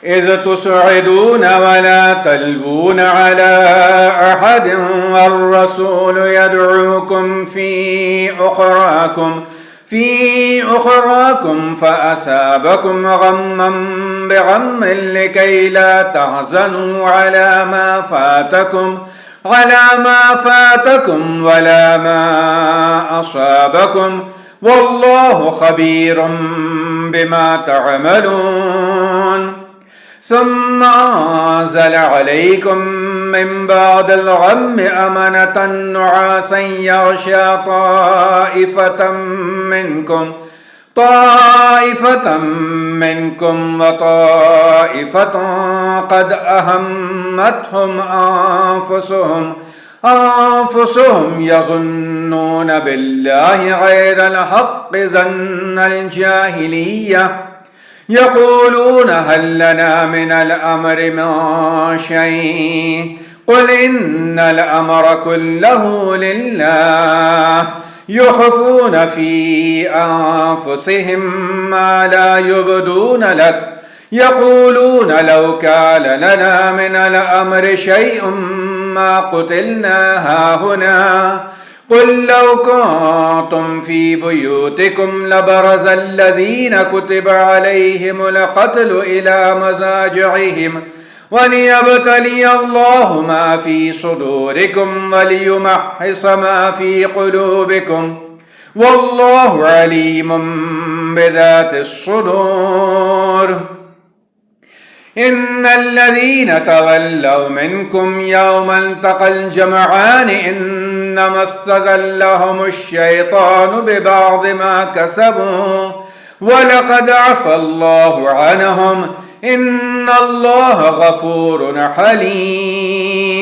إذ تصعدون ولا تلوون على أحد والرسول يدعوكم في أخراكم فأصابكم غما بغم لكي لا تحزنوا على ما فاتكم ولا ما أصابكم والله خبير بما تعملون. ثم أنزل عليكم من بعد الغم أمنة نعاسا يغشى طائفة منكم وطائفة قد أهمتهم أنفسهم يظنون بالله غير الحق ظن الجاهلية يقولون هل لنا من الأمر من شيء قل إن الأمر كله لله يخفون في أنفسهم ما لا يبدون لك يقولون لو كان لنا من الأمر شيء ما قتلنا هاهنا قل لو كنتم في بيوتكم لبرز الذين كتب عليهم القتل إلى مضاجعهم وليبتلي الله ما في صدوركم وليمحص ما في قلوبكم والله عليم بذات الصدور. إن الذين تولوا منكم يوم التقى الجمعان إنما استزلهم الشيطان ببعض ما كسبوا ولقد عفى الله عنهم إن الله غفور حليم.